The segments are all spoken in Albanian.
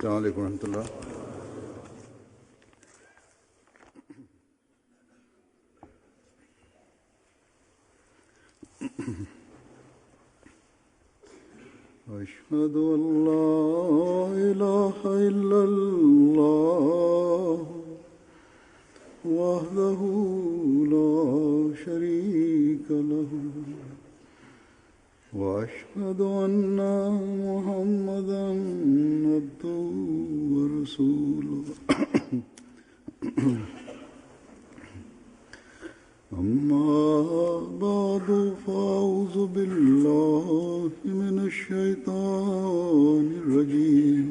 अस्सलाम वालेकुम रहमतुल्लाह। أشهد أن لا إله إلا الله وحده لا شريك له وأشهد أن محمدا عبده ورسوله أما بعد فأعوذ بالله من الشيطان الرجيم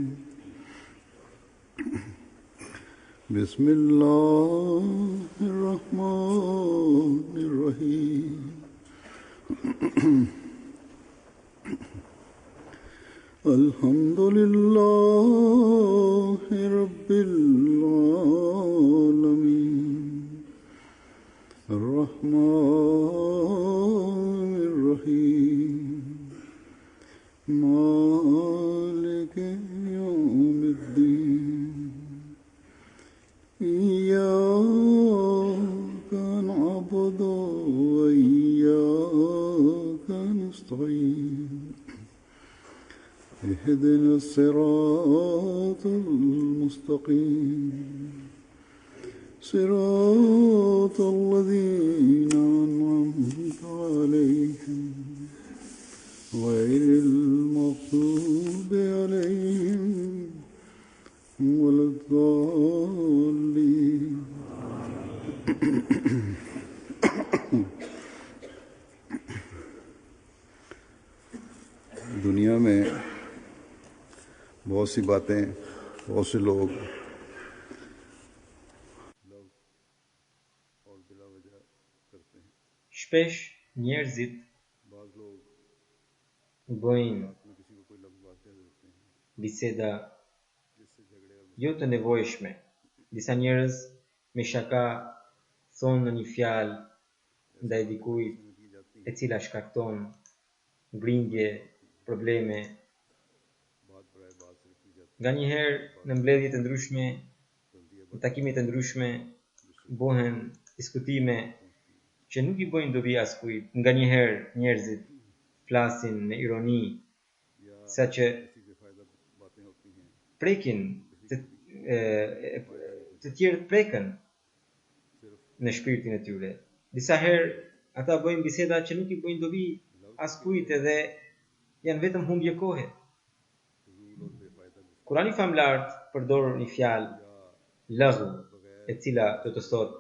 بسم الله الرحمن الرحيم الحمد لله رب العالمين الرحمن الرحيم مالك يوم الدين إياك نعبد وإياك نستعين اهدنا الصراط المستقيم صراط الذين أنعمت عليهم غير المغضوب عليهم ولا الضالين दुनिया में बहुत सी बातें बहुत से लोग Shpesh njerëzit bëjnë biseda jo të nevojshme. Disa njerëz me shaka thonë në një fjalë ndaj dikujt e cila shkakton grindje, probleme. Nganjëherë në mbledhje të ndryshme, në takime të ndryshme bëhen diskutime që nuk I bëjnë dobi askujt. Nganjëherë njerëzit flasin me ironi, saqë prekin të tjerët preken në shpirtin e tyre. Disa herë ata bëjnë biseda që nuk I bëjnë dobi askujt edhe janë vetëm humbje kohe. Kurani famlart përdor një fjalë laghu, e cila do të thotë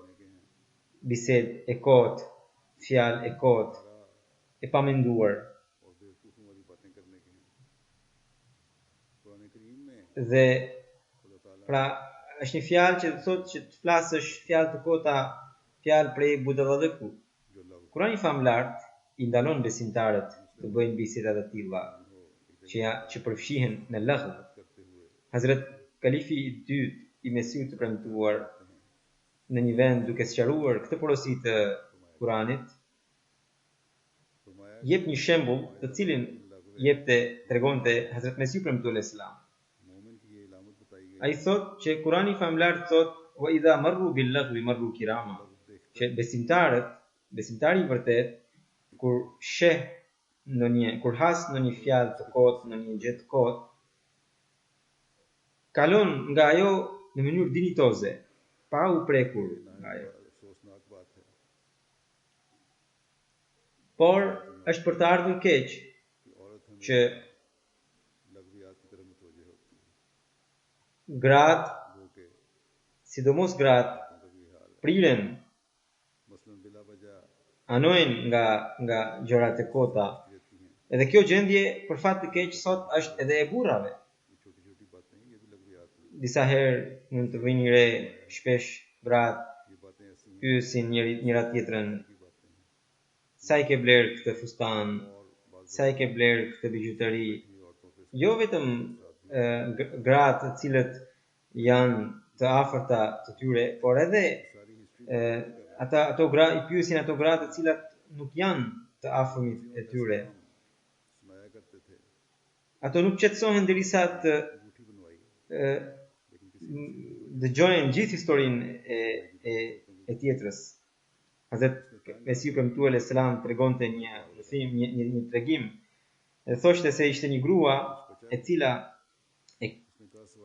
bisedë e kotë, fjalë e kotë, e pamenduar. Dhe pra është një fjalë që thotë që të flasësh fjalë të kota, fjalë prej budalladëku. Kurani famlart I ndalon besimtarët të bëjnë biseda të tilla që përfshihen në laghu. Hazrat Kalifi I dytë I Mesiut të premtuar në një vend duke sqaruar këtë porosi të Kuranit, jep një shembull të cilin tregonte Hazrat Mesiu premtuar selam. Ai thotë që Kurani famlar thotë wa idha marru bil lagwi marru kirama, që besimtari I vërtet kur has në një fjalë të kotë, në një gjë të kotë, kalon nga ajo në mënyrë dinjitoze, pa u prekur nga ajo. Por është për të ardhur keq që gratë, sidomos gratë, priren, anojnë nga gjërat e kota. Edhe kjo gjendje për fat të keq sot është edhe e burrave. Disa herë mund të vini re, shpesh gratë pyesin njëra tjetrën, sa I ke bler këtë fustan, sa I ke bler këtë bijuteri. Jo vetëm gratë të cilët janë të afërta të tyre, por edhe ato gra I pyesin ato gratë të cilat nuk janë të afërmit e tyre. Ato nuk qetësohen derisa të dëgjojnë gjithë historinë e tjetrës. Hazrat Mesiu premtuar alayhis salam tregonte një tregim dhe thoshte se ishte një grua e cila e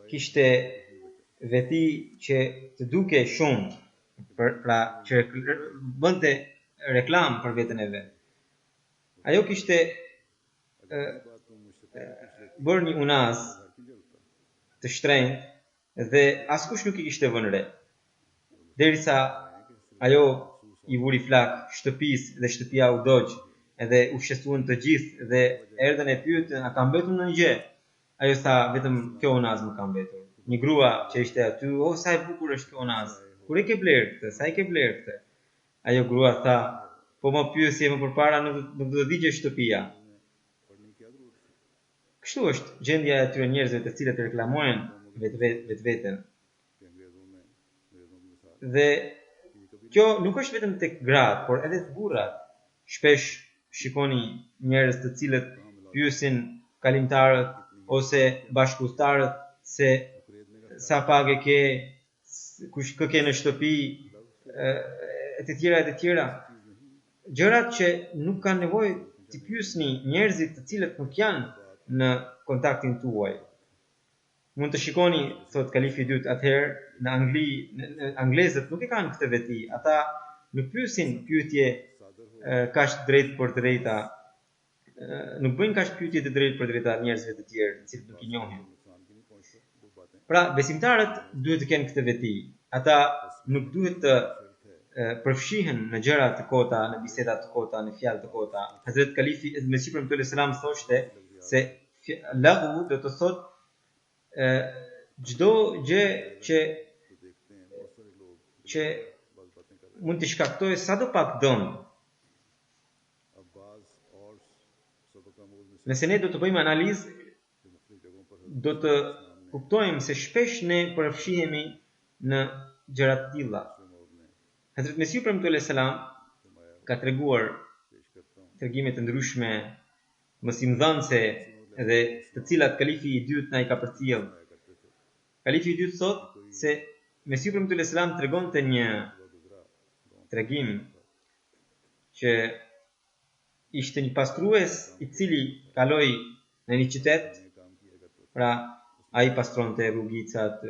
kishte veti që të duke shumë pra që bënte reklam për veten e vet. Ajo kishte bërë një unaz të shtrenjtë dhe askush nuk i kishte vënë re. Derisa ajo i vuri flak shtëpisë dhe shtëpia u dogj edhe u shqetësuan të gjithë dhe erdhën e pyetën a ka mbetur ndonjë gjë. Ajo tha vetëm kjo unaz më ka mbetur. Një grua që ishte aty, "Oh, sa e bukur është kjo unaz. Kur e ke blerë këtë? Sa e ke blerë këtë?" Ajo grua tha, "Po më pyesje më përpara nuk do të digje shtëpia." Kështu është gjendja e atyre njerëzve të cilët reklamojnë vetveten. Dhe kjo nuk është vetëm tek gratë, por edhe të burrat. Shpesh shikoni njerëz të cilët pyesin kalimtarët ose bashkëpunëtarët se sa pagë ke, kush kë ke në shtëpi, e të tjera. Gjërat që nuk kanë nevojë të pyesni njerëzit të cilët nuk janë në kontaktin tuaj. Mund të shikoni, thot kalifi i dytë, atëherë në Angli, anglezët nuk e kanë këtë veti. Ata nuk pyesin pyetje kaq drejt për drejta. Nuk bëjnë kaq pyetje të drejtë për drejta njerëzve të tjerë, të cilët nuk i njohin. Pra, besimtarët duhet të kenë këtë veti. Ata nuk duhet të përfshihen në gjëra të kota, në biseda të kota, në fjalë të kota. Hazrat Kalifi Mesiu premtuar selam thoshte se lahu do të thotë çdo gjë që mund të shkaktojë sadopak dëm. Nëse ne do të bëjmë analizë, do të kuptojmë se shpesh ne përfshihemi në gjëra të tilla. Hazrat Mesiu premtuar selam ka treguar tregime të ndryshme mësimdhënëse dhe të cilat kalifi i dytë na i ka përcjell. Kalifi i dytë thotë se Mesiu premtuar selam tregonte një tregim që ishte një pastrues i cili kaloi në një qytet, pra ai pastronte rrugicat,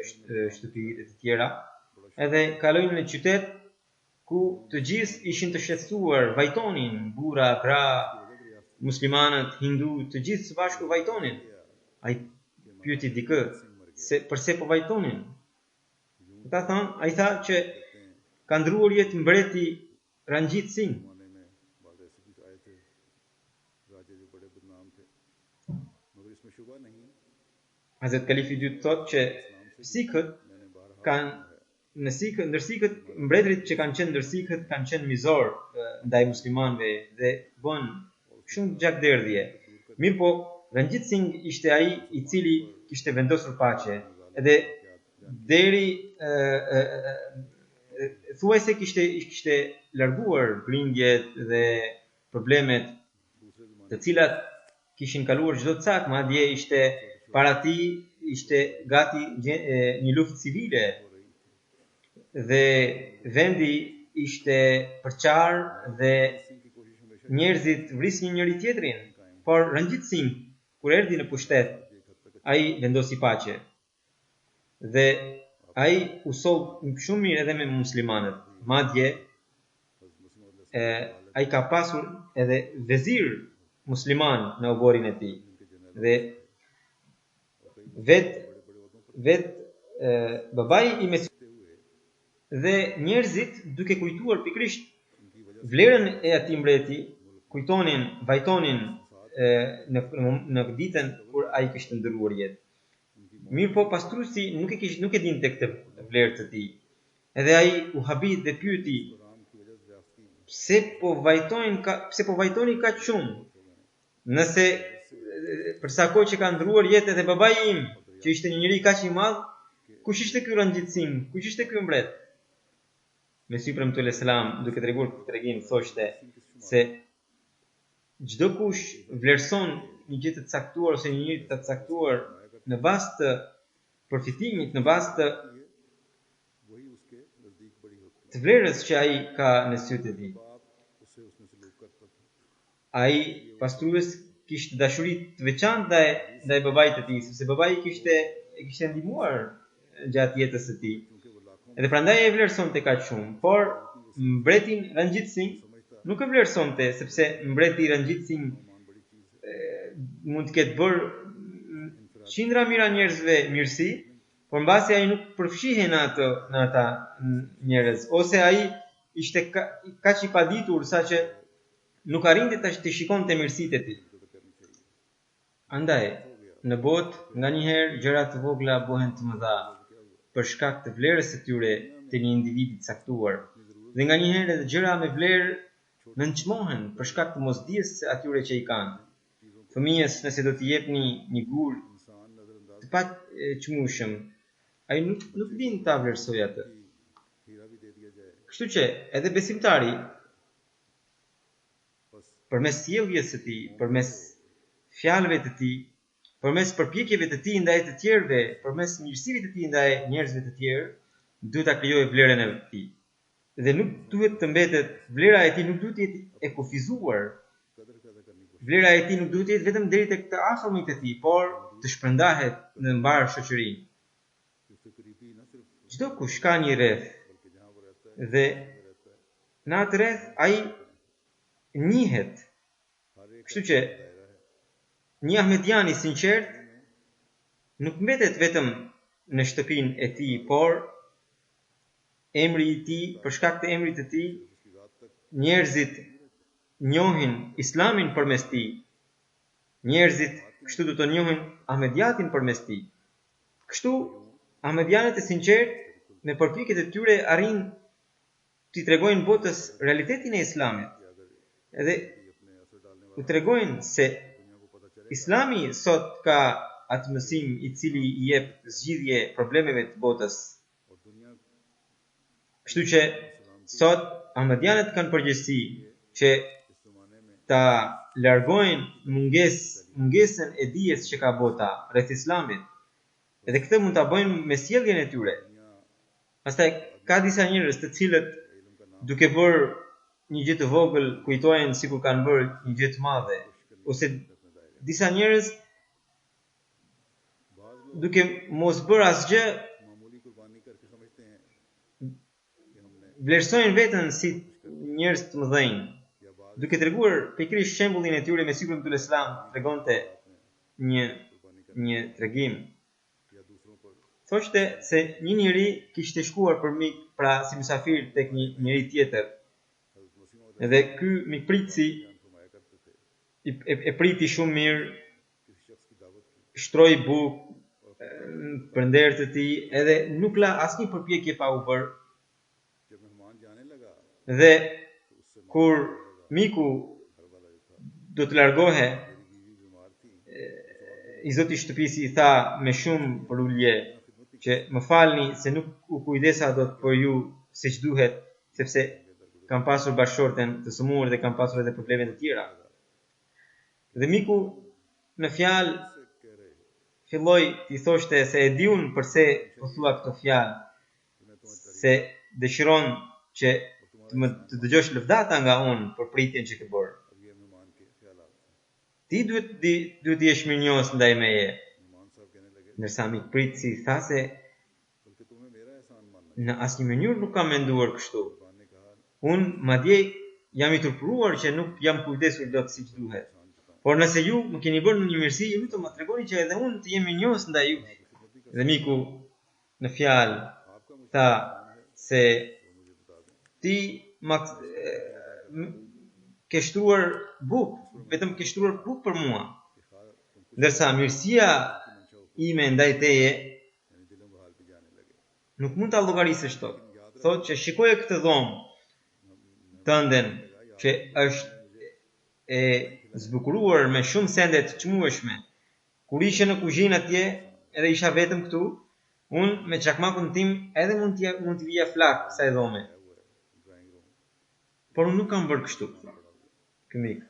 shtëpitë e të tjera, edhe kaloi në një qytet ku të gjithë ishin të shqetësuar, vajtonin, burra, gra, muslimanët, hindu, të gjithë së bashku vajtonin. Ai pyeti dikë se pse po vajtonin. Ai tha që ka ndruar jetë mbreti Ranjit Singh. Hazrat Kalifi i dytë thotë që sikhët kanë ndër sikhët, mbretërit që kanë qenë ndër sikhët kanë qenë mizor ndaj muslimanëve dhe bën shumë gjakderdhje. Mirpo Ranjit Singh ishte ai i cili kishte vendosur paqe, edhe deri thuajse kishte larguar grindjet dhe problemet të cilat kishin kaluar çdo cak, madje ishte para tij ishte gati një luftë civile dhe vendi ishte përqar dhe njerëzit vrisnin njëri tjetrin, por Ranjit Singh kur erdhi në pushtet, ai vendosi paqe dhe ai u soll shumë mirë edhe me muslimanët. Madje ai ka pasur edhe vezir musliman në oborin e tij dhe vet babai i Mesiut dhe njerëzit duke kujtuar pikrisht vlerën e atij mbreti, vajtonin në ditën kur ai kishte ndëruar jetë. Mirpo pastruesi nuk e dinte këtë vlerë të tij. Edhe ai u habit dhe pyeti pse po vajtoni kaq shumë? Nëse për sa kohë që ka ndëruar jetë edhe babai im, që ishte një njerëz kaq i madh, kush ishte ky Ranjit Singh? Kush ishte ky mbret? Mesiu premtuar selam duke treguar këtë tregim thoshte se çdo kush vlerëson një gjë të caktuar ose një njerëz të caktuar në bazë të përfitimit në bazë të vlerës që ai ka në sytë e tij. Ai pastrues kishte dashuri të veçantë ndaj babait të tij, sepse babai e kishte ndihmuar gjatë jetës së tij. Edhe prandaj e vlerësonte kaq shumë, por mbretin Ranjit Singh nuk e vlerësonte, sepse mbreti Ranjit Singh mund të ketë bërë qindra mijëra njerëzve mirësi, por mbasi ai nuk përfshihej në ata njerëz, ose ai ishte kaq i paditur saqë nuk arrinte të shikonte mirësitë e tij. Andaj, në botë nganjëherë gjëra të vogla bëhen të mëdha për shkak të vlerës së tyre të një individi të caktuar, dhe nganjëherë edhe gjëra me vlerë nënçmohen për shkak të mosdijes së atyre që i kanë. Fëmijës nëse do t'i jepni një gur të paqmueshëm, ai nuk din ta vlerësojë atë. Kështu që edhe besimtari përmes sjelljes së tij, përmes fjalëve të tij, përmes përpjekjeve të tij ndaj të tjerëve, përmes mirësive të tij ndaj njerëzve të tjerë, duhet ta krijojë vlerën e tij. Dhe nuk duhet të mbetet, vlera e tij nuk duhet të jetë e kufizuar. Vlera e tij nuk duhet të jetë vetëm deri tek të afërmit e tij, por të shpërndahet në mbar shoqërinë. Çdo kush ka një rreth, dhe në atë rreth ai njihet. Kështu që një ahmedian i sinqert nuk mbetet vetëm në shtëpinë e tij, por emri i tij, për shkak të emrit të tij, njerëzit njohin Islamin përmes tij. Njerëzit kështu do të njohin ahmediatin përmes tij. Kështu ahmedianët e sinqert me përpjekjet e tyre arrin t'i tregojnë botës realitetin e Islamit. Edhe u tregojnë se Islami sot ka atë mësim i cili i jep zgjidhje problemeve të botës. Kështu që sot ahmedianët kanë përgjegjësi që ta largojnë mungesën e dijes që ka bota rreth Islamit. Edhe këtë mund ta bëjnë me sjelljen e tyre. Pastaj ka disa njerëz të cilët duke bërë një gjë të vogël kujtojnë sikur kanë bërë një gjë të madhe, ose disa njerëz duke mos bërë asgjë vlerësojnë veten si njerëz të mëdhenj, duke treguar pikërisht shembullin e tyre me sipër të Islam tregonte një tregim. Thoshte se një njeri kishte shkuar për mik, pra si mysafir tek një njeri tjetër. Edhe ky mikpritësi e priti shumë mirë, shtroi bukë për nder të tij, edhe nuk la asnjë përpjekje pa u bërë. Dhe kur miku do të largohe, i zoti i shtëpisë i tha me shumë për ulje që më falni se nuk u kujdesa dot për ju siç duhet, sepse kam pasur bashkëshorten të sëmurë dhe kam pasur edhe probleme të tjera. Dhe miku në fjalë filloi t'i thoshte se e diun përse po thua këto fjalë, se dëshiron që të dëgjosh lëvdata nga unë për pritjen që ke bërë. Ti duhet jesh mirënjohës ndaj meje. Ndërsa mikpritësi tha se në asnjë mënyrë nuk kam menduar kështu. Unë madje jam i turpëruar që nuk jam kujdesur dot siç duhet. Por nëse ju më keni bërë një mirësi, ju lutem ma tregoni që edhe unë të jem mirënjohës ndaj jush. Dhe miku në fjalë tha se ti ke shtruar bukë, vetëm ke shtruar bukë për mua. Ndërsa mirësia ime ndaj teje nuk mund ta llogarisësh tot. Thotë që shikoje këtë dhomë tënden që është e zbukuruar me shumë sende të çmueshme. Kur ishe në kuzhinë atje, edhe isha vetëm këtu, unë me çakmakun tim edhe mund t'i vija flak kësaj dhome. Por unë nuk kam bërë kështu. Ky mik.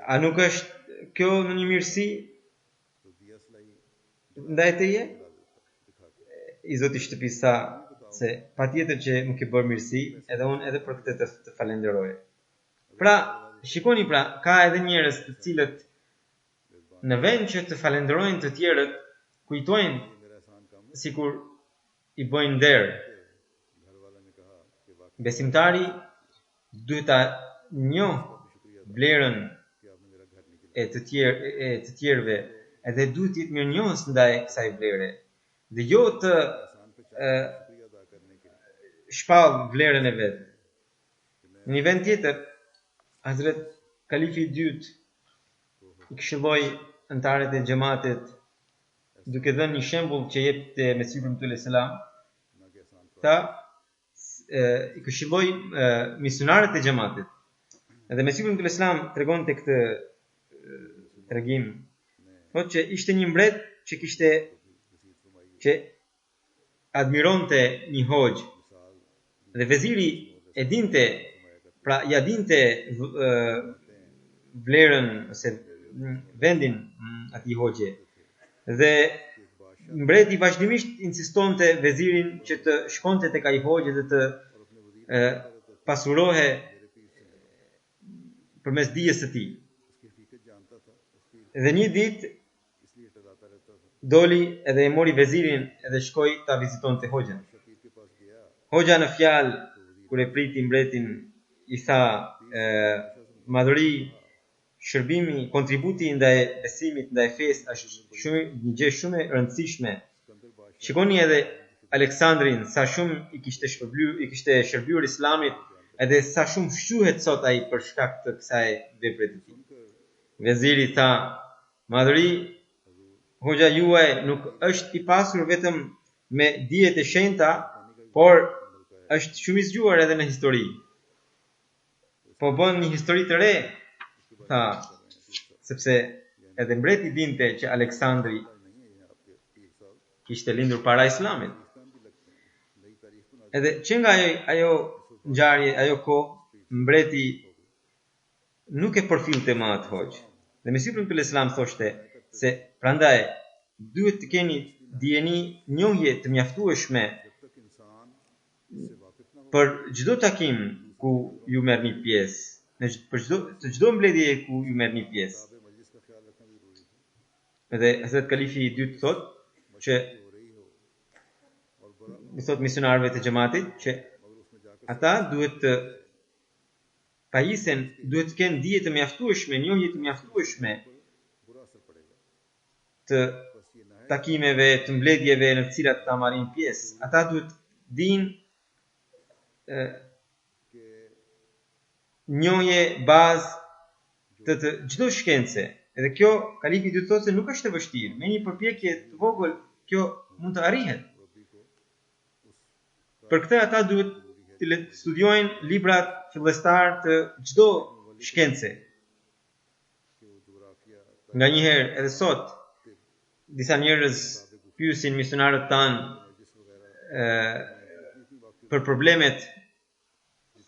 A nuk është kjo në një mirësi? ndaj teje, i Zoti shtëpisë tha se patjetër që më ke bërë mirësi, edhe unë edhe për këtë të falenderoj. Pra, shikoni pra, ka edhe njerëz të cilët në vend që të falenderojnë të tjerët, kujtojnë sikur i bëjnë nder. Besimtari duhet ta njoh vlerën e të tjerëve, edhe duhet të jetë mirënjohës ndaj kësaj vlere. Dhe jo të shpall vlerën e vet. Në një vend tjetër, Hazret Kalifi i dytë i këshilloi anëtarët e xhamatit duke dhënë një shembull që jepte Mesihu sallallahu alaihi wasallam. Ta i këshilloi misionarët e xhamatit. Edhe Mesihu sallallahu alaihi wasallam tregonte këtë tregim. Thotë që ishte një mbret që admironte një hoxh. Dhe veziri e dinte, pra ja dinte vlerën ose vendin atij hoxhe. Dhe mbreti vazhdimisht insistonte vezirin që të shkonte tek ai hoxh dhe të pasurohe përmes dijes së tij. Dhe një ditë doli edhe e mori vezirin edhe shkoi ta vizitonte hoxhën. Hoxha në fjalë kur e priti mbretin i tha madhuri, shërbimi, kontributi ndaj besimit, ndaj fesë është një gjë shumë e rëndësishme. Shikoni edhe Aleksandrin sa shumë i kishte shërbyer Islamit, edhe sa shumë shquhet sot ai për shkak të kësaj vepre të tij. Veziri tha, madhuri, hoxha juaj nuk është i pasur vetëm me dijet e shenjta, por është shumë i zgjuar edhe në histori. Po bën një histori të re, tha, sepse edhe mbreti dinte që Aleksandri kishte lindur para Islamit. Edhe që nga ajo ngjarje, ajo kohë, mbreti nuk e përfillte më atë hoxh. Dhe Mesihu sallallahu alaihi wasallam thoshte se prandaj duhet të keni dijeni, njohje të mjaftueshme për çdo takim ku ju merrni pjesë, për çdo mbledhje ku ju merrni pjesë. Edhe Hazret Kalifi i dytë thotë që i thot misionarëve të xhamatit që ata duhet të pajisen, duhet të kenë dije të mjaftueshme, njohje të mjaftueshme të takimeve, të mbledhjeve në të cilat ta marrin pjesë. Ata duhet dinë njohje bazë të çdo shkence. Edhe kjo Kalifi i dytë thotë se nuk është e vështirë. Me një përpjekje të vogël kjo mund të arrihet. Për këtë ata duhet të studiojnë librat fillestar të çdo shkence. Nganjëherë edhe sot disa njerëz pyesin misionarët tanë për problemet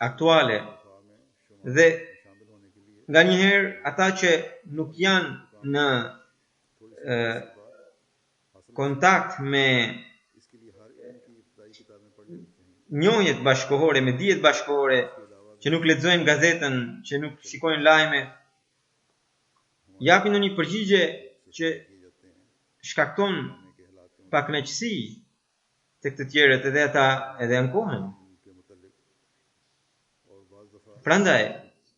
aktuale dhe nganjëherë ata që nuk janë në kontakt me njohjet bashkëkohore, me dijet bashkëkohore, që nuk lexojnë gazetën, që nuk shikojnë lajme, japin një përgjigje që shkakton pakënaqësi tek të tjerët, edhe ata edhe ankohen. Prandaj,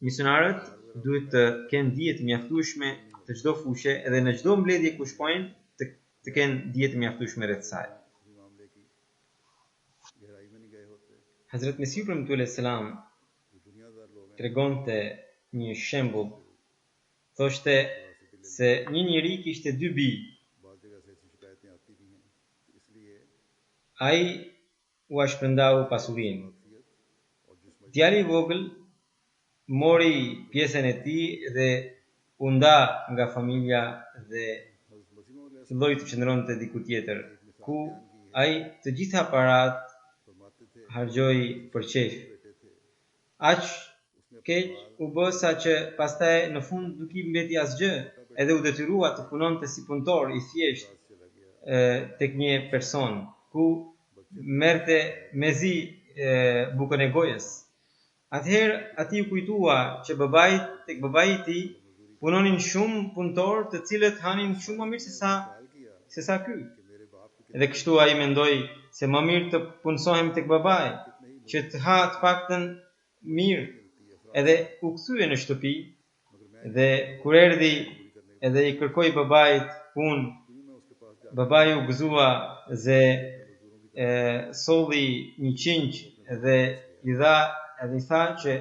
misionarët duhet të kenë dije të mjaftueshme të çdo fushë, edhe në çdo mbledhje ku shkojnë të kenë dije të mjaftueshme rreth saj. Hazret Mesihu sallallahu alaihi wasallam tregonte një shembull. Thoshte se një njeri kishte dy bij. Ai u shpërndau pasurinë. Djali i vogël mori pjesën e tij dhe u nda nga familja dhe filloi të qëndronte diku tjetër, ku ai të gjitha parat harxhoi për qejf. Aq keq u bë sa që pastaj në fund nuk i mbeti asgjë, edhe u detyrua të punonte si punëtor i thjesht, tek një person ku merrte mezi bukën e gojës. Atëherë ati u kujtua që tek babai i tij punonin shumë punëtor të cilët hanin shumë më mirë se sa ky. Edhe kështu ai mendoi se më mirë të punësohem tek babai, që të ha të paktën mirë. Edhe u kthye në shtëpi dhe kur erdhi edhe i kërkoi babait punë, babai u gëzua dhe solli një qinj dhe i tha që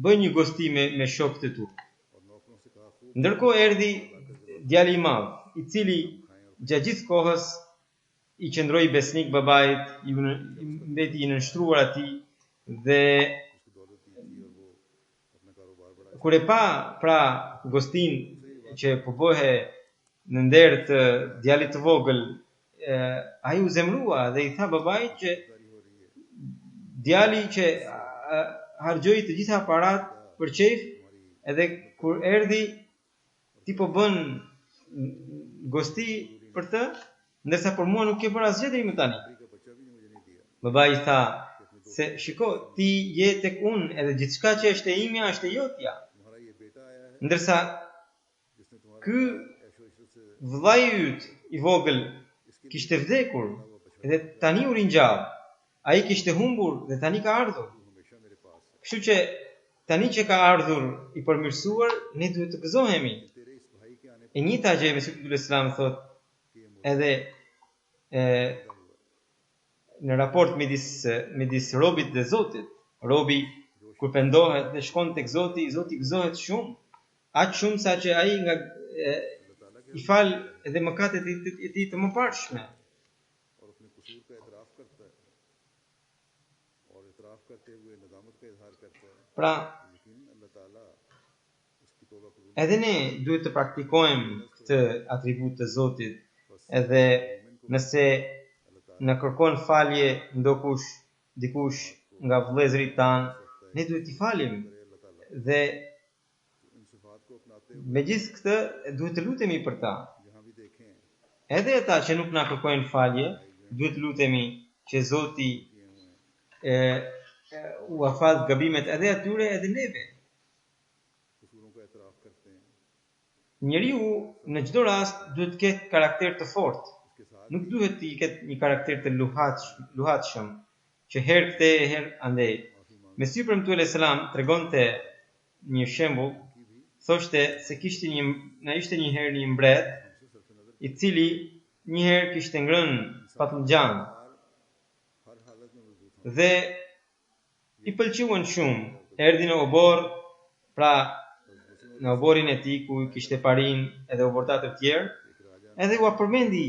bëj një gosti me shokët e tu. Ndërkohë erdhi djali i madh, i cili gjatë gjithë kohës i qëndroi besnik babait, i mbeti i nënshtruar atij dhe kur e pa pra gostin që po bëhe në nder të djalit të vogël, ai u zemrua dhe i tha babait që djali që harxhoi të gjitha parat për çejf, edhe kur erdhi ti po bën gosti për të, ndërsa për mua nuk ke bërë asgjë deri më tani. Babai i tha se shiko, ti je tek unë edhe gjithçka që është e imja është e jotja. Ndërsa ky vllai yt i vogël kishte vdekur dhe tani u ringjall. Ai kishte humbur dhe tani ka ardhur. Kështu që tani që ka ardhur i përmirësuar, ne duhet të gëzohemi. E njëjta gjë Mesihut Islam thot edhe në raport midis robit dhe Zotit. Robi kur pendohet dhe shkon tek Zoti, Zoti gëzohet shumë, aq shumë sa që ai nga i fal edhe mëkatet e tij të mëparshme. Pra, edhe ne duhet të praktikojmë këtë atribut të Zotit, edhe nëse në kërkon falje dikush nga vëllezërit tanë, ne duhet t'i falim. Dhe me gjithë këtë duhet të lutemi për ta. Edhe ata që nuk na kërkojnë falje, duhet të lutemi që Zoti u afal gabimet edhe atyre edhe neve. Njeriu në çdo rast duhet të ketë karakter të fortë. Nuk duhet të ketë një karakter të luhatshëm, që herë këtë herë andej. Mesiu premtuar selam tregonte një shembull, thoshte se ishte një herë një mbret i cili një herë kishte ngrënë patlıcan dhe i pëlqeuan shumë. Erdhi në obor, pra në oborin e tij ku kishte parin edhe obortar të tjerë, edhe u përmendi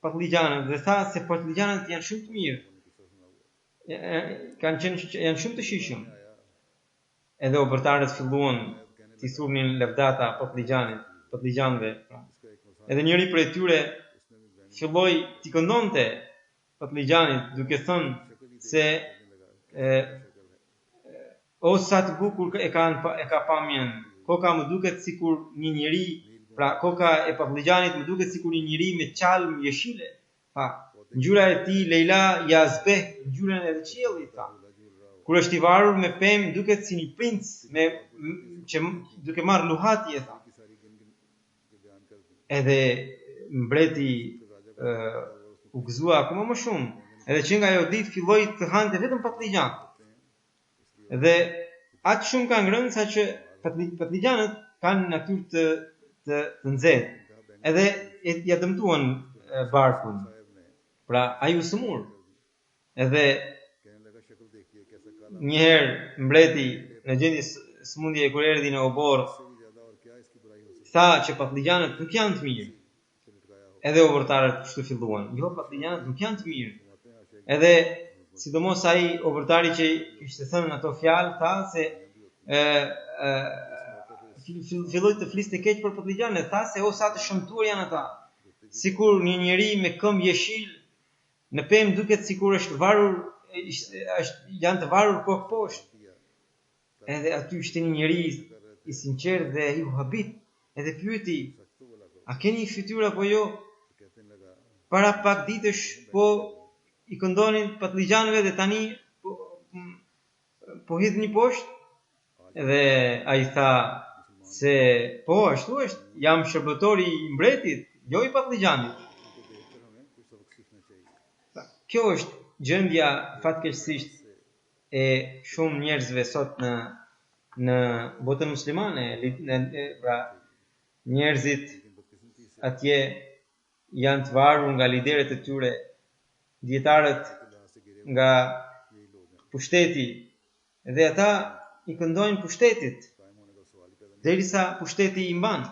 patlıcanët dhe tha se patlıcanët janë shumë të mirë. Janë shumë të shijshëm. Edhe obortarët filluan t'i thurnin lëvdata patlıcanëve. Edhe njëri prej tyre filloi t'i këndonte patlıcanit duke thënë se o sa të bukur e ka pamjen, koka më duket sikur një njeri, pra koka e patlıcanit më duket sikur një njeri me qalm jeshile. Pa, ngjyra e tij Leila Yazbeh, ngjyrën e qiellit ta. Kur është i varur me pemë duket si një princ që duke marrë luhatje tha. Edhe mbreti u gëzua akoma më shumë, edhe që nga ajo ditë filloi të hante vetëm patlıcan. Dhe aq shumë ka ngrënë sa që patlıcanët kanë natyrë të nxehtë. Edhe ja dëmtuan barkun. Pra ai u sëmur. Edhe njëherë mbreti në gjendje sëmundje kur erdhi në obor, tha që patlıcanët nuk janë të mirë. Edhe obortarët kështu filluan. Jo, patlıcanët nuk janë të mirë. Edhe sidomos ai obortari që kishte thënë ato fjalë tha se filloi të fliste keq për patlıcanët, tha se o sa të shëmtuar janë ata. Sikur një njeri me këmbë jeshil në pemë duket sikur është varur, janë të varur kokë poshtë. Edhe aty ishte një njeri i sinqert dhe i habit, edhe pyeti, a keni fytyrë apo jo? Para pak ditësh po i këndonin patligjanëve dhe tani po hidhni poshtë. Dhe ai tha se po ashtu është, jam shërbëtori i mbretit, jo i patligjanit. Kjo është gjendja fatkeqësisht e shumë njerëzve sot në botën muslimane, pra njerëzit atje janë të varur nga liderët e tyre, dietarët nga pushteti, dhe ata i këndojnë pushtetit derisa pushteti i mban.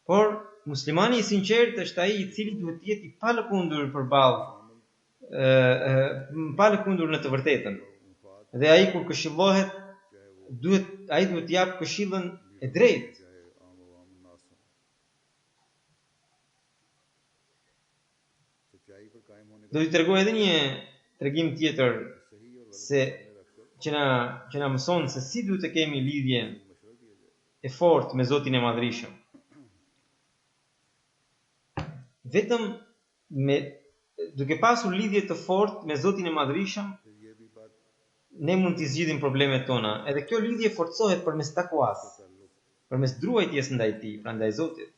Por muslimani i sinqert është ai i cili duhet të jetë i palëkundur palëkundur në të vërtetën. Dhe ai kur këshillohet duhet të jap këshillën e drejtë. Do t'i tregoj edhe një tregim tjetër që na mëson se si duhet të kemi lidhje e fortë me Zotin e Madhrishëm. Vetëm duke pasur lidhje të fortë me Zotin e Madhrishëm, ne mund t'i zgjidhim problemet tona. Edhe kjo lidhje forcohet përmes takuas, përmes druajtjes ndaj Tij, pra ndaj Zotit.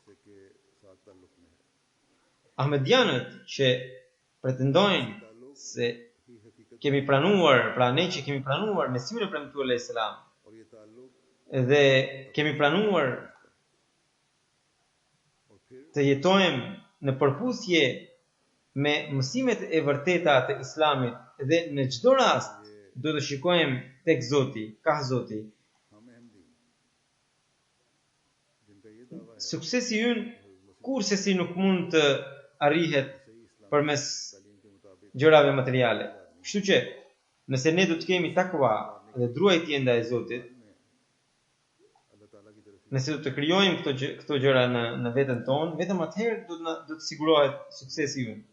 Ahmedianët që pretendojnë se kemi pranuar, pra ne që kemi pranuar Mesiun e premtuar alayhis salam, dhe kemi pranuar të jetojmë në përputhje me mësimet e vërteta të Islamit dhe në çdo rast do të shikojmë tek Zoti, ka Zoti. Suksesi ynë kurse si nuk mund të arrihet përmes gjërave materiale. Kështu që nëse ne do të kemi takwa dhe druajtje ndaj Zotit, nëse do të krijojmë këto gjëra në veten tonë, vetëm atëherë do të sigurohet suksesi ynë.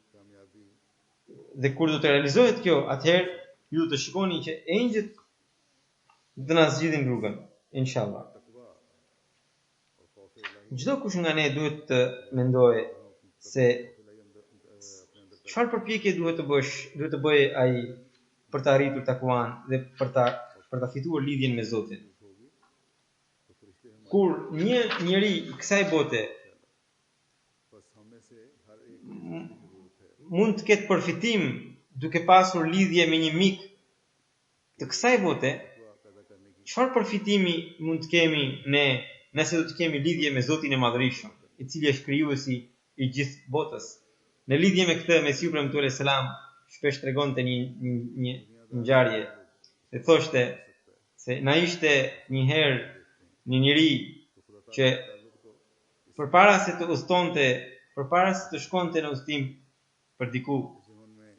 Dhe kur do të realizohet kjo, atëherë ju do të shikoni që engjëjt do na zgjidhin rrugën, inshallah. Çdo kush nga ne duhet të mendojë se çfarë përpjekje duhet të bëjë ai për të arritur takuan dhe për ta fituar lidhjen me Zotin. Kur një njeri i kësaj bote mund të ketë përfitim duke pasur lidhje me një mik të kësaj bote, çfarë përfitimi mund të kemi ne nëse do të kemi lidhje me Zotin e Madhrishëm, i cili është krijuesi i gjithë botës? Në lidhje me këtë, Mesiu premtuar alayhis salam shpesh tregonte një ngjarje dhe thoshte se na ishte një herë një njeri që përpara se të udhtonte, përpara se të shkonte në udhtim për diku,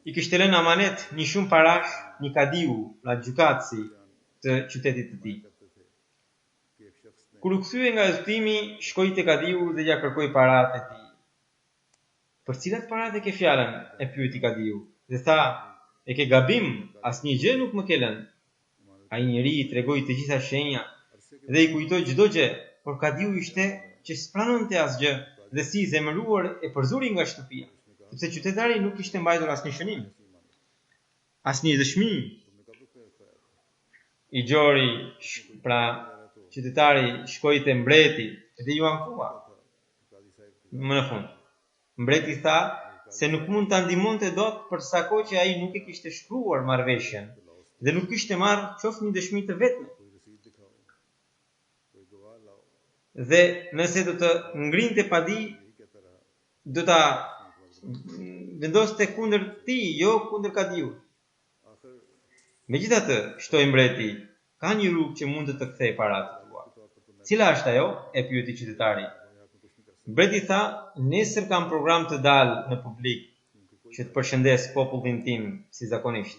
i kishte lënë amanet një shumë parash, një kadiu, pra gjykatësi të qytetit të tij. Kur u kthye nga udhtimi, shkoi te kadiu dhe ja kërkoi paratë e tij. Për cilat paratë ke fjalën? E pyeti kadiu. Dhe tha, e ke gabim, asnjë gjë nuk më ke lënë. Ai njeri i tregoi të gjitha shenjat dhe i kujtoi çdo gjë, por kadiu ishte që s'pranonte asgjë dhe si i zemëruar e përzuri nga shtëpia, sepse qytetari nuk kishte mbajtur asnjë shënim, asnjë dëshmi. I gjori, pra qytetari shkoi te mbreti dhe ju ankuar. Më në fund, mbreti tha se nuk mund ta ndihmonte dot për sa kohë që ai nuk e kishte shkruar marrëveshjen dhe nuk kishte marrë qoftë një dëshmi të vetme. Dhe nëse do të ngrinte padi, do ta vendoste kundër tij, jo kundër kadiut. Megjithatë, shtoi mbreti, ka një rrugë që mund të të kthej paratë tua. Cila është ajo? E pyeti qytetari. Mbreti tha, nesër kam program të dal në publik që të përshëndes popullin tim si zakonisht.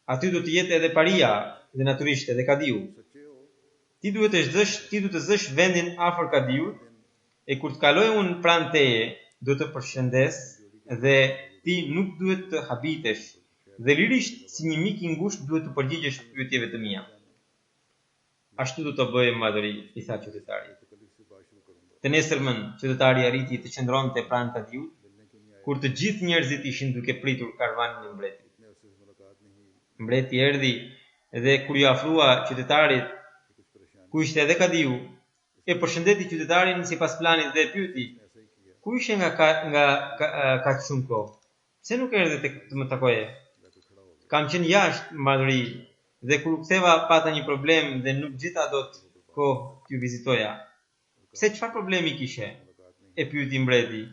Aty do të jetë edhe paria dhe natyrisht edhe kadiu. Ti duhet të zësh vendin afër kadiut e kur të kaloj unë pranë teje do të përshëndes dhe ti nuk duhet të habitesh dhe lirisht si një mik i ngushtë duhet të përgjigjesh pyetjeve të mia. Ashtu do të bëjë madhëri, i tha qytetari. Të nesërmën qytetari arriti të qëndronte pranë kadiut, kur të gjithë njerëzit ishin duke pritur karavanin e mbretit. Mbreti erdhi dhe kur i afrua qytetarit, ku ishte edhe kadiu, e përshëndeti qytetarin sipas planit dhe e pyeti: "Ku ishe nga kaq shumë kohë? Pse nuk erdhe të më takoje? Kam qenë jashtë mbardhëri dhe kur u ktheva pata një problem dhe nuk gjeta dot kohë t'ju vizitoja." "Pse, çfarë problemi kishe?" e pyeti mbreti.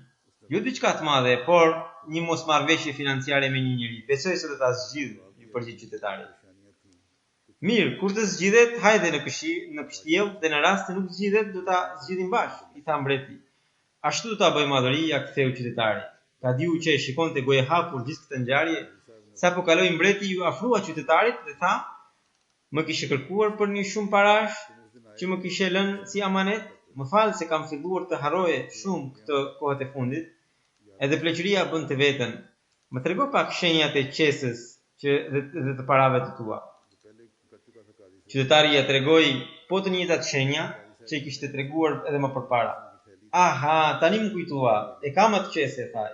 "Jo diçka të madhe, por një mosmarrëveshje financiare me një njeri. Besoj se do ta zgjidh", i përgjigj qytetari. "Mirë, kur të zgjidhet, hajde në kështjell dhe në rast se nuk zgjidhet, do ta zgjidhim bashkë", i tha mbreti. "Ashtu do ta bëj madhëri", ja ktheu qytetari. Kadiu që e shikonte goje hapur gjithë këtë ngjarje, sapo kaloi mbreti ju afrua qytetarit dhe tha: "Më kishe kërkuar për një shumë parash që më kishe lënë si amanet? Më fal se kam filluar të harroje shumë këtë kohët e fundit, edhe pleqëria bën të veten. Më trego pak shenjat e qesës dhe të parave të tua." Qytetari ja tregoi po të njëjtat shenja që i kishte treguar edhe më përpara. "Aha, tani më kujtua, e kam atë qese", thaj.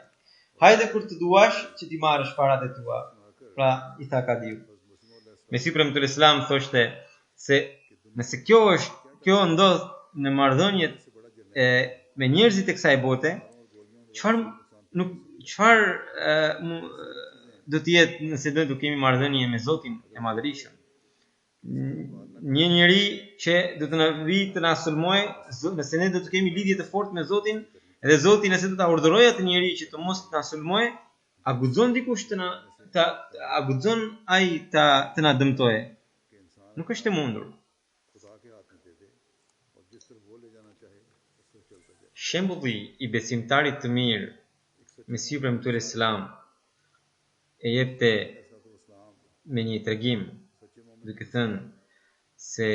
"Hajde kur të duash që ti marrësh paratë e tua." Pra, i tha kadiu. Mesiu premtuar Islam thoshte se nëse kjo ndodh në marrëdhëniet me njerëzit e kësaj bote, çfarë do të jetë nëse do të kemi marrëdhënie me Zotin e Madhërisëm? Një njeri që do të na vi të na sulmojë, nëse ne do të kemi lidhje të fortë me Zotin, edhe Zoti nëse do ta urdhërojë atë njeri që të mos na sulmojë, a guxon dikush të na dëmtojë? Nuk është e mundur. Shembulli i besimtarit të mirë, Mesiu premtuar Islam, e jepte me një tregim, duke thënë se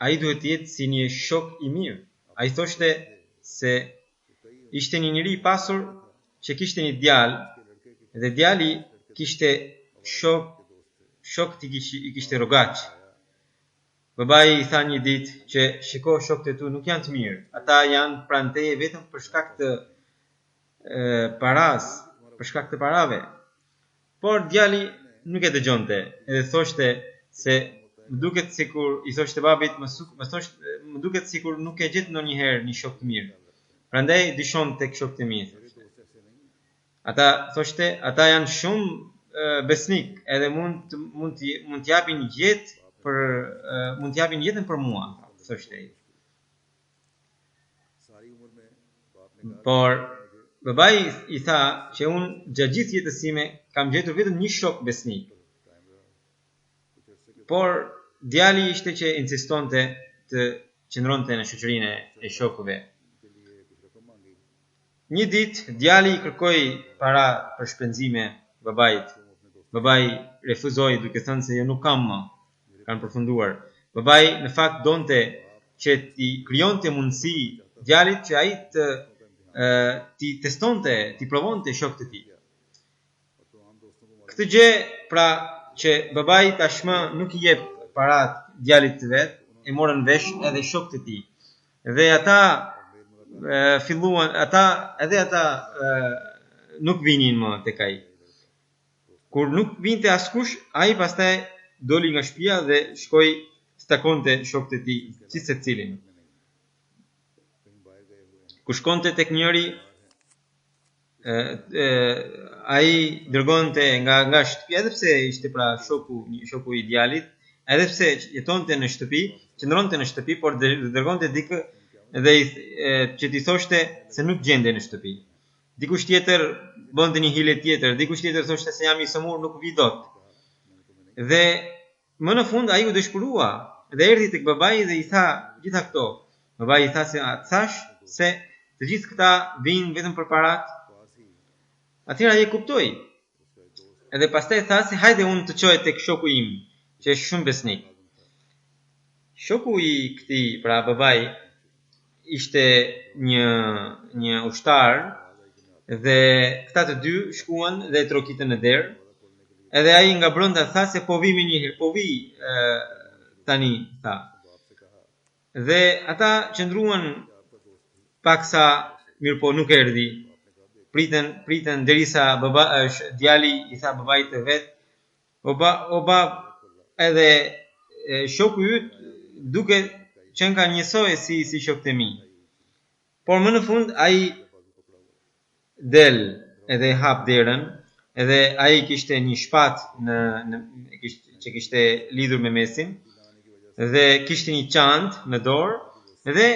ai duhet të jetë si një shok i mirë. Ai thoshte se ishte një njeri i pasur që kishte një djalë, dhe djali kishte shok i kishte rogaç. Babai i tha një ditë që shiko, shokët e tu nuk janë të mirë. Ata janë pranë teje vetëm për shkak të parave. Por djali nuk e dëgjonte, edhe thoshte se më duket sikur i thoshte babit, më duket sikur nuk e gjet ndonjëherë një shok të mirë. Prandaj dyshon tek shokët e mi. Ata janë shumë besnik, edhe mund t'japin jetën për mua, thoshte ai. Por babai i tha që unë gjatë gjithë jetës time kam gjetur vetëm një shok besnik. Por djali ishte që insistonte të qëndronte në shoqërinë e shokëve. Një ditë djali i kërkoi para për shpenzime babait. Babai refuzoi duke thënë se jo, nuk kam më. Kanë përfunduar. Babai në fakt donte që ti krijonte mundësi djalit që ai ti testonte, ti provonte shokët e tij. Këtë gjë pra që babai tashmë nuk i jep parat djalit të vet, e morën vesh edhe shokët e tij. Dhe ata nuk vinin më tek ai. Kur nuk vinte askush, ai pastaj doli nga shtëpia dhe shkoi të takonte shokët e tij, secilin. Kur shkonte tek njëri, ai dërgonte nga shtëpia, edhe pse ishte pra shoku i djalit, edhe pse jetonte në shtëpi, qëndronte në shtëpi, por dërgonte dikë dhe që t'i thoshte se nuk gjende në shtëpi. Dikush tjetër bënte një hile tjetër, dikush tjetër thoshte se jam i sëmur, nuk vi dot. Dhe më në fund ai u dëshpërua dhe erdhi tek babai dhe i tha gjitha këto. Babai i tha se thash se të gjithë këta vinë vetëm për parat. Atëherë ai e kuptoi. Edhe pastaj tha se hajde unë të çoj tek shoku im, që është shumë besnik. Shoku i këtij, pra babai, ishte një ushtar dhe këta të dy shkuan dhe trokitën në derë. Edhe ai nga brenda tha se po vi më një herë, po vi tani, tha. Dhe ata qëndruan paksa mirë po nuk erdhi. Pritën derisa djali I tha babait të vet, o bab, edhe shoku yt duke qenë ka njësoj si shokët e mi. Por më në fund ai del edhe hap derën, edhe ai kishte një shpat që kishte lidhur me mesin, dhe kishte një çantë në dorë, dhe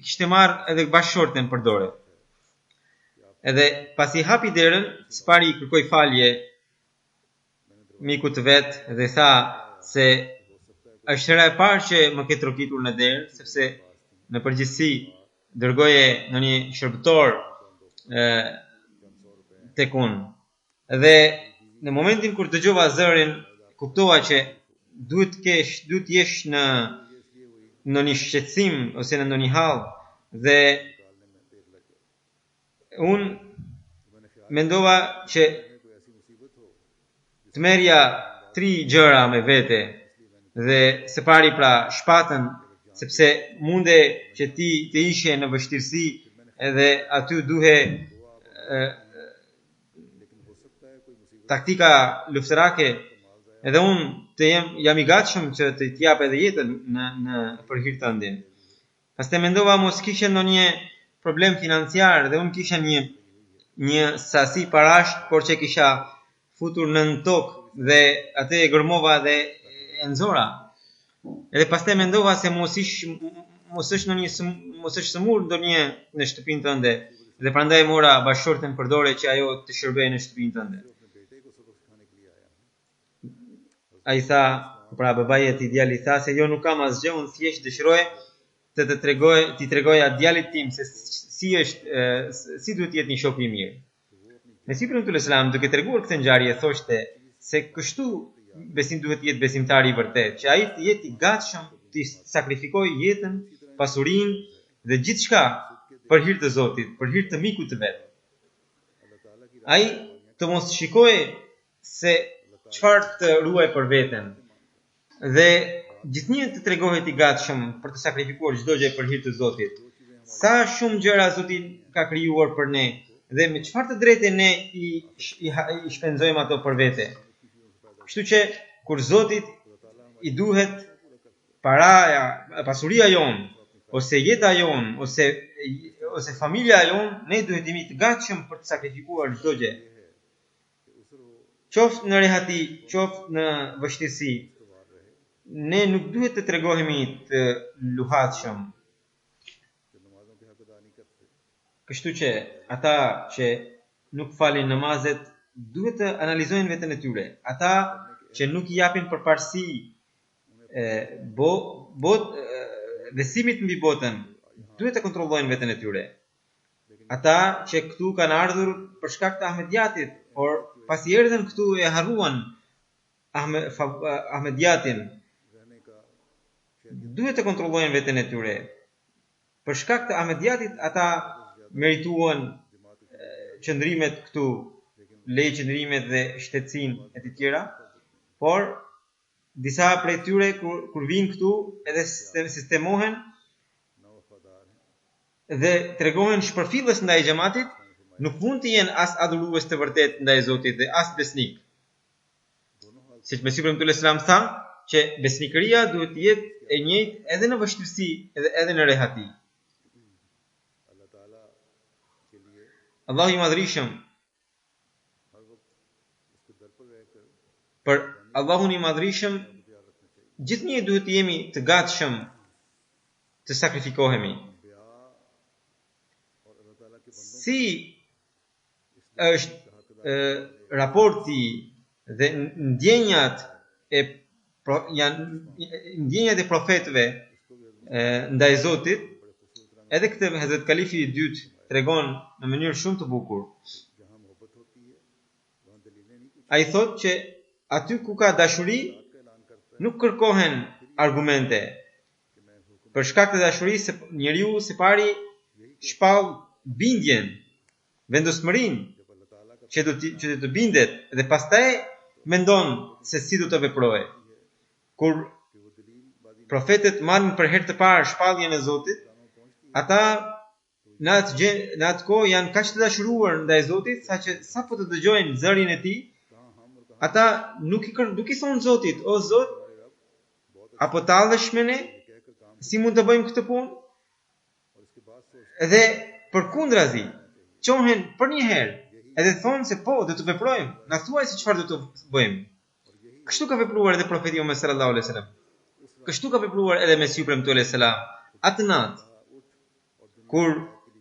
kishte marrë edhe bashkëshorten për dorë. Edhe pasi hapi derën, s'pari I kërkoi falje mikut të vet dhe tha se është hera e parë që më ke trokitur në derë, sepse në përgjithësi dërgoje në një shërbëtor tek unë. Dhe në momentin kur dëgjova zërin, kuptova që duhet jesh në një shqetësim ose në një hall, dhe unë mendova që të merja 3 gjëra me vete, dhe së pari pra shpatën, sepse munde që ti të ishe në vështirësi edhe aty duhe taktika luftërake, edhe unë jam I gatshëm që të jap edhe jetën në për hir tënd. Pastaj mendova mos kishe ndonjë problem financiar, dhe unë kisha një sasi parash, por që kisha futur në tokë dhe atë e gërmova dhe e nxora. Edhe pastaj mendova se mos është sëmur ndonjë në shtëpinë tënde, dhe prandaj mora bashkëshorten për dorë që ajo të shërbejë në shtëpinë tënde. Ai tha, pra babai I djalit tha se jo nuk kam asgjë, unë thjesht dëshiroj t'i tregoja djalit tim se si duhet jetë një shok I mirë. Mesihi premtues selam duke treguar këtë ngjarje thoshte se kështu duhet jetë besimtari I vërtet, që ai të jetë I gatshëm të sakrifikojë jetën, pasurinë dhe gjithçka për hir të Zotit, për hir të mikut të vet. Ai të mos shikojë se çfarë të ruaj për veten, dhe gjithnjë të tregohet I gatshëm për të sakrifikuar çdo gjë për hir të Zotit. Sa shumë gjëra Zoti ka krijuar për ne, dhe me çfarë të drejtë ne I shpenzojmë ato për vete. Kështu që kur Zotit I duhet paraja, pasuria jon, ose jeta jon, ose familja jon, ne duhet jemi të gatshëm për të sakrifikuar çdo gjë. Qoftë në rehati, qoftë në vështirësi, ne nuk duhet të tregohemi të luhatshëm. Kështu që ata që nuk falin namazet duhet të analizojnë veten e tyre. Ata që nuk I japin përparësi besimit mbi botën duhet të kontrollojnë veten e tyre. Ata që këtu kanë ardhur për shkak të Ahmediatit, por pasi erdhën këtu e harruan Ahmediatin, duhet të kontrollojnë veten e tyre. Për shkak të Ahmediatit ata merituan qëndrimet këtu, qëndrimet dhe shtetësinë e të tjera, por disa prej tyre kur vinë këtu edhe sistemohen dhe tregohen shpërfillës ndaj xhamatit, nuk mund të jenë as adhurues të vërtet ndaj Zotit dhe as besnik. Siç Mesihi premtues selam tha që besnikëria duhet të jetë e njëjtë edhe në vështirësi edhe në rehati. Allahu I madhrishëm, për Allahun I madhrishëm gjithnjë duhet të jemi të gatshëm të sakrifikohemi. Si është raporti dhe ndjenjat e profetëve ndaj Zotit, edhe këtë Hazrat Kalifi I dytë tregon në mënyrë shumë të bukur. Ai thotë që aty ku ka dashuri nuk kërkohen argumente. Për shkak të dashurisë njeriu së pari shpall bindjen, vendosmërinë që do të bindet dhe pastaj mendon se si do të veprojë. Kur profetët marrin për herë të parë shpalljen e Zotit, ata në atë kohë janë kaq të dashuruar ndaj Zotit saqë sapo të dëgjojnë zërin e tij, ata nuk i thonë Zotit, o Zot, apo tallesh me ne? Si mund të bëjmë këtë punë? Edhe përkundrazi, qohen për një herë, edhe thonë se po, do të veprojmë, na thuaj se çfarë do të bëjmë. Kështu ka vepruar edhe profeti Muhammed sallallahu alaihi wasallam. Kështu ka vepruar edhe Mesiu premtuar alaihi salam. Atë natë, kur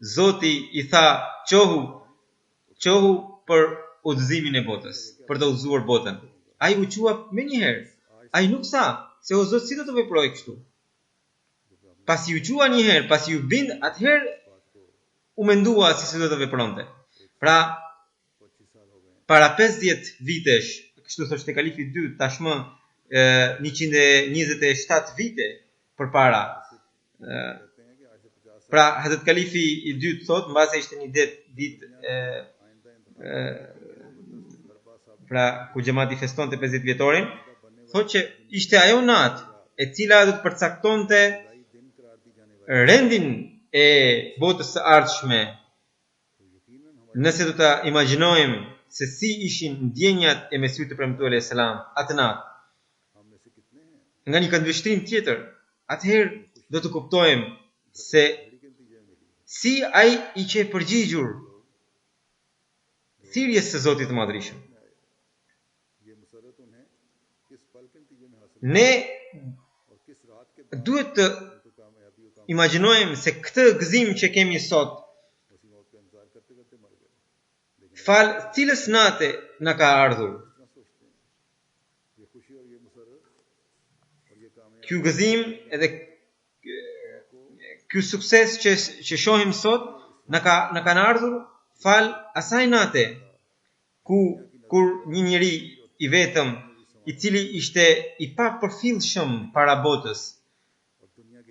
Zoti i tha qohu për udhëzimin e botës, për të udhëzuar botën. Ai u qua me një herë. Ai nuk sa se o Zot si do të veproj kështu. Pasi u qua një herë, pasi u bind, atëherë u mendua se do të vepronte. Pra, para 50 vitesh, kështu thoshte kalifi i dytë, tashmë 127 vite përpara. Pra, Hazrat Kalifi i dytë thot, mbase ishte një ditë pra ku xhamati festonte 50 vjetorin, thot që ishte ajo natë e cila do të përcaktonte rendin e botës së ardhshme. Nëse do ta imagjinojmë se si ishin ndjenjat e Mesiut të premtuar alayhis salam atë natë, nga një këndvështrim tjetër, atëherë do të kuptojmë se si ai i që përgjigjur thirrjes së Zotit të Madhërisht. Ne duhet të imagjinojmë se këtë gëzim që kemi sot, fal cilës nate na ka ardhur. Ky gëzim edhe ky sukses që shohim sot na kanë ardhur fal asaj nate kur një njeri i vetëm i cili ishte i papërfillshëm para botës,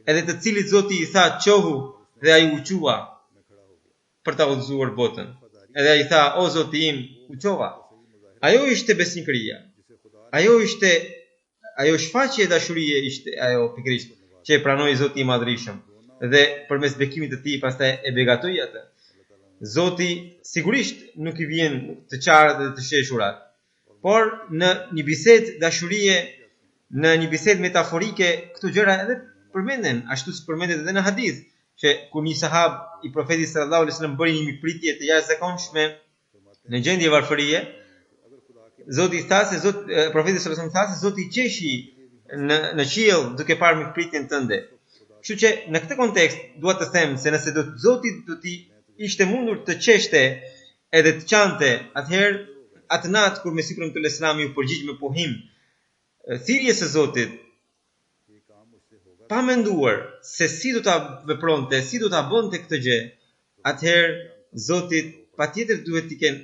edhe të cilit Zoti i tha qohu dhe ai u qua për ta udhëzuar botën. Edhe ai tha, o Zoti im, u qova. Ajo ishte besnikëria. Ajo shfaqje e dashurie ishte ajo pikërisht që e pranoi Zoti i Madhërisht. Dhe përmes bekimit të tij pastaj e begatoi atë. Zoti sigurisht nuk i vjen të qarët dhe të sheshurat, por në një bisedë dashurie, në një bisedë metaforike, këto gjëra edhe përmenden, ashtu si përmendet edhe në hadith, që kur një sahab i profetit sallallahu alaihi wasallam bëri një mikpritje të jashtëzakonshme në gjendje varfërie, Zoti tha se profeti sallallahu alaihi wasallam tha se Zoti qeshi në qiell duke parë mikpritjen tënde. Kështu që në këtë kontekst dua të them se nëse Zoti do t'i ishte mundur të qeshte edhe të qante, atëherë atë natë kur Mesiu premtuar alaihi salam u përgjigj me pohim thirrjes së Zotit, pa menduar se si do ta vepronte, si do ta bënte këtë gjë, atëherë Zoti patjetër duhet t'i kenë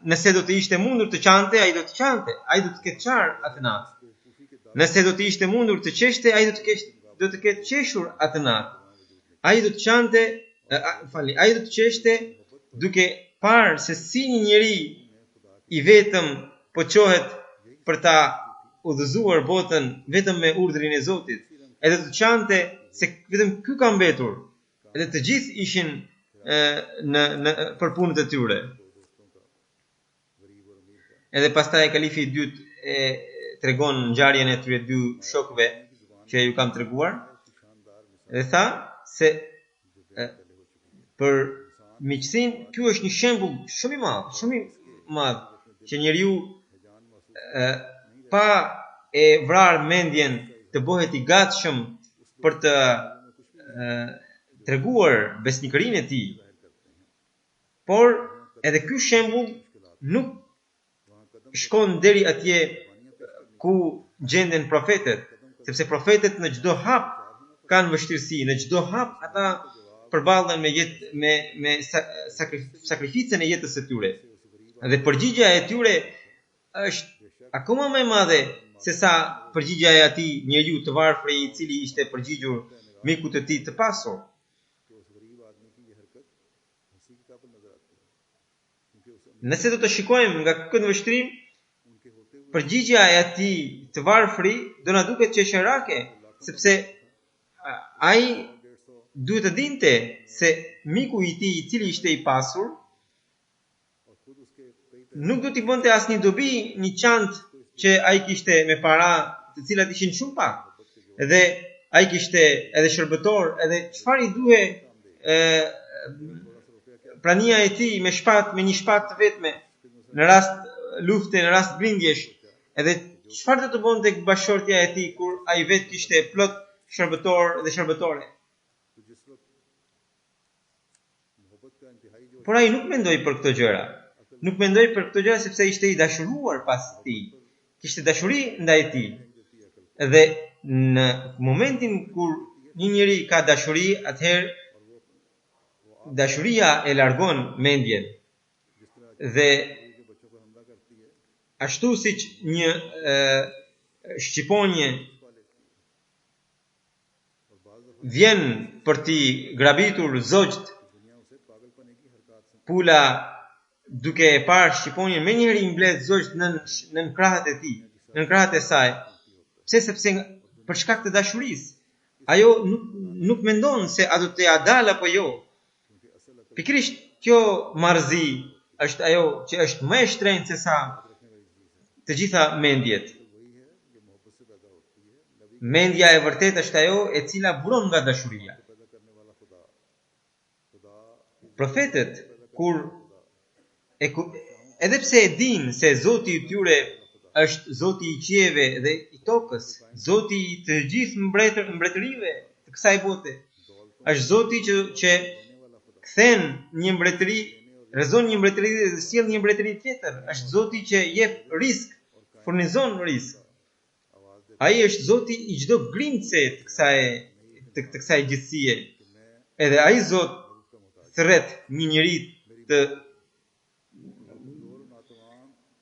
nëse do të ishte mundur të qante, ai do të qante, ai do të ketë qarë atë natë. Nëse do të ishte mundur të qeshte, ai do të ketë qeshur atë natë. Ai do të qante, ai do të qeshte duke parë se si një njeri i vetëm po qohet për ta udhëzuar botën vetëm me urdhrin e Zotit. Edhe të qante se vetëm ky ka mbetur. Edhe të gjithë ishin për punët e tyre. Edhe pastaj kalifi i dytë e tregon ngjarjen e tyre dy shokëve që ju kam treguar. Dhe tha se për miqësinë, ky është një shembull shumë i madh që njeriu pa e vrarë mendjen të bëhet i gatshëm për të treguar besnikërinë e tij. Por edhe ky shembull nuk shkon deri atje ku gjenden profetët, sepse profetët në çdo hap kanë vështirësi, në çdo hap ata përballen me sakrificën e jetës së tyre. Dhe përgjigjja e tyre është akoma më e madhe se sa përgjigjja e atij njeriu të varfër i cili ishte përgjigjur mikut të tij të pasur. Nëse do të shikojmë nga këtë vështrim, përgjigjja e atij të varfëri do na duket qesharake, sepse ai duhet të dinte se miku i tij i cili ishte i pasur nuk do t'i bënte asnjë dobi një çantë që ai kishte me para të cilat ishin shumë pak. Edhe ai kishte edhe shërbëtor, edhe çfarë i duhe prania e tij me një shpatë të vetme në rast lufte, në rast grindjesh, edhe çfarë do të bënte bashkëshortja e tij kur ai vetë kishte plot shërbëtor dhe shërbëtore. Por ai nuk mendoi për këto gjëra. Nuk mendoi për këto gjëra sepse ishte i dashuruar pas tij. Kishte dashuri ndaj tij. Dhe në momentin kur një njeri ka dashuri, atëherë dashuria e largon mendjen. Dhe ashtu siç një shqiponje vjen për t'i grabitur zogjt, pula duke e parë shqiponjen me njëri i mbledh zogjt nën krahët e tij, nën krahët e saj. Pse? Sepse për shkak të dashurisë. Ajo nuk mendon se a do të ja dal apo jo. Pikërisht kjo marrëzi është ajo që është më e shtrenjtë se sa të gjitha mendjet. Mendja e vërtetë është ajo e cila buron nga dashuria. Profetët kur edhe pse e dinë se Zoti i tyre është Zoti i qiejve dhe i tokës, Zoti i të gjithë mbretërive të kësaj bote, është Zoti që kthen një mbretëri, rrezon një mbretëri dhe sjell një mbretëri tjetër, është Zoti që jep risk, furnizon risk. Ai është Zoti i çdo grimce të kësaj gjithësie. Edhe ai Zot thret një njeri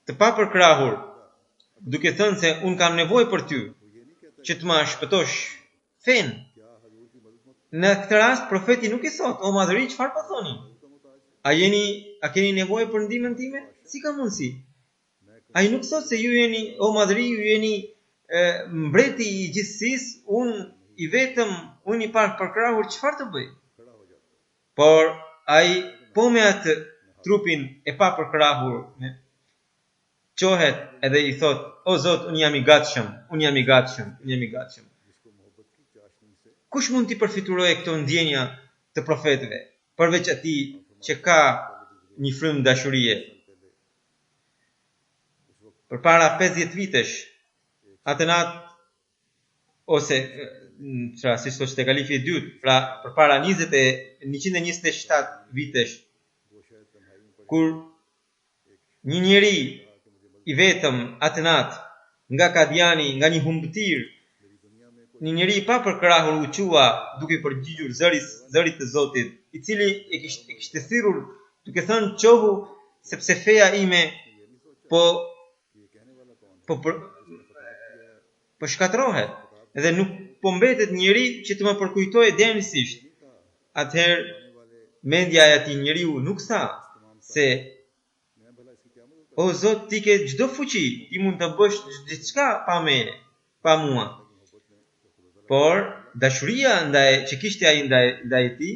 të papërkrahur, duke thënë se un kam nevojë për ty që të më shpëtosh fen. Në këtë rast profeti nuk i thot: "O madhëri, çfarë po thoni? A keni nevojë për ndihmën time? Si ka mundsi?" Ai nuk thot se ju jeni, o madhëri, ju jeni mbreti i gjithësisë, un i vetëm, un i papërkrahur, çfarë të bëj? Por ai po me atë trupin e papërkrahur qohet edhe i thot: "O Zot, un jam i gatshëm, un jam i gatshëm, un jam i gatshëm." Kush mund t'i përfiturojë këto ndjenja të profetëve, përveç atij që ka një frymë dashurie? Përpara 50 vitesh, atë natë, ose si thoshte kalifi i dytë, pra përpara 127 vitesh, kur një njeri i vetëm atë natë nga Kadiani, nga një humbëtir, një njeri i papërkrahur u qua duke përgjigjur zërit të Zotit, i cili e kishte thirrur duke thënë: "Qohu sepse feja ime po shkatrohet dhe nuk po mbetet njeri që të më përkujtojë denjësisht." Atëherë mendja e atij njeriu nuk tha se: "O Zot, ti ke çdo fuqi, ti mund të bësh gjithçka pa mua." Por dashuria që kishte ai ndaj tij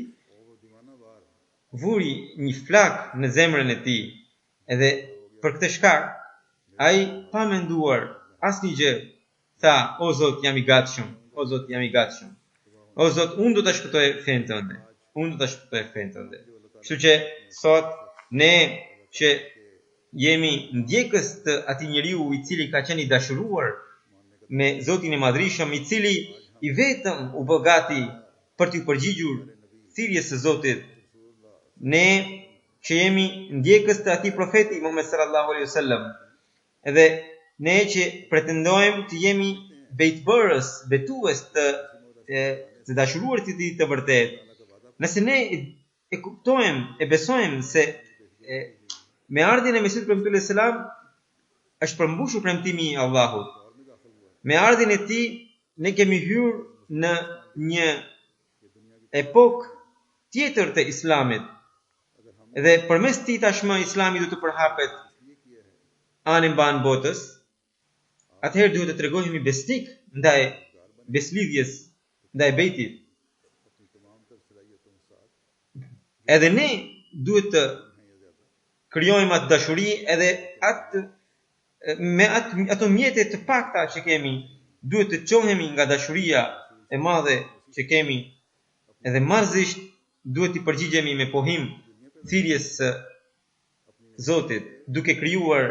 vuri një flak në zemrën e tij, edhe për këtë shkak ai pa menduar asnjë gjë tha: "O Zot, jam i gatshëm, o Zot, jam i gatshëm. O Zot, unë do ta shpëtoj fen tënde. Unë do ta shpëtoj fen tënde." Kështu që sot ne që jemi ndjekës të atij njeriu i cili ka qenë i dashuruar me Zotin e Madhrishëm, i cili i vetëm u bë gati për t'u përgjigjur thirrjes së Zotit, ne që jemi ndjekës të atij profeti Muhammed sallallahu alaihi wasallam, edhe ne që pretendojmë të jemi bejtbërës, betues të dashuruar të tij të vërtet, nëse ne e kuptojmë, e besojmë se me ardhjen e Mesihut premtues selam është përmbushur premtimi i Allahut. Me ardhjen e tij ne kemi hyrë në një epokë tjetër të Islamit. Dhe përmes tij tashmë Islami do të përhapet anë mban botës. Atëherë duhet të tregojmë besnik ndaj beslidhjes ndaj bejtit. Edhe ne duhet të krijojmë atë dashuri edhe me ato mjete të pakta që kemi, duhet të qohemi nga dashuria e madhe që kemi, edhe marrëzisht duhet të përgjigjemi me pohim thirrjes së Zotit, duke krijuar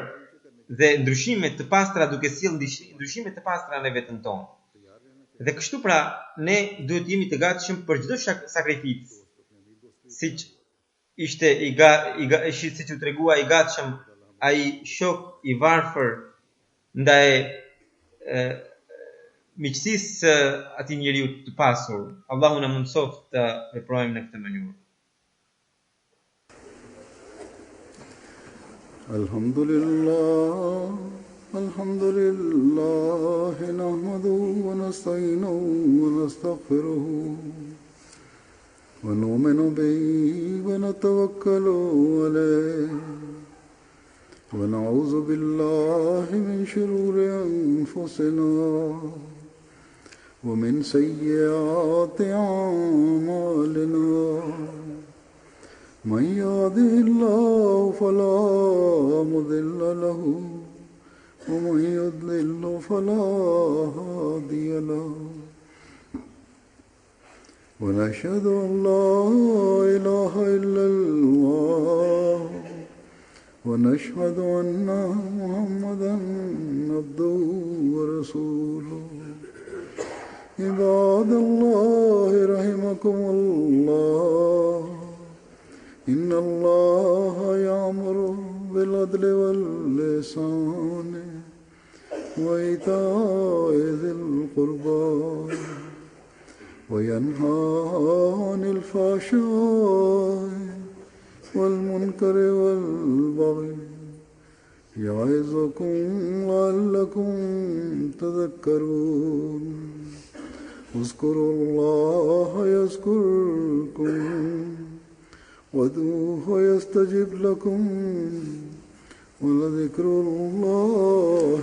dhe ndryshime të pastra, duke sjellë ndryshime të pastra në veten tonë. Dhe kështu pra, ne duhet të jemi të gatshëm për çdo sakrificë, siç ishte siç u tregua i gatshëm ai shok i varfër ndaj miqësisë së atij njeriu të pasur. Allahu na mundsoft të veprojmë në këtë mënyrë. Alhamdulillah, nahmaduhu wa nasta'inuhu wa nastaghfiruhu wa nu'minu bihi wa natawakkalu alayhi wa na'udhu billahi min shururi anfusina wa min sayyiati a'malina. من يهده الله فلا مضل له ومن يضلل فلا هادي له ونشهد أن لا إله إلا الله ونشهد أن محمدا عبده ورسوله. عباد الله رحمكم الله، إن الله يأمر بالعدل والإحسان وإيتاء ذي القربى وينهى عن الفحشاء والمنكر والبغي يعظكم لعلكم تذكرون. اذكروا الله يذكركم وادعوه يستجب لكم ولذكر الله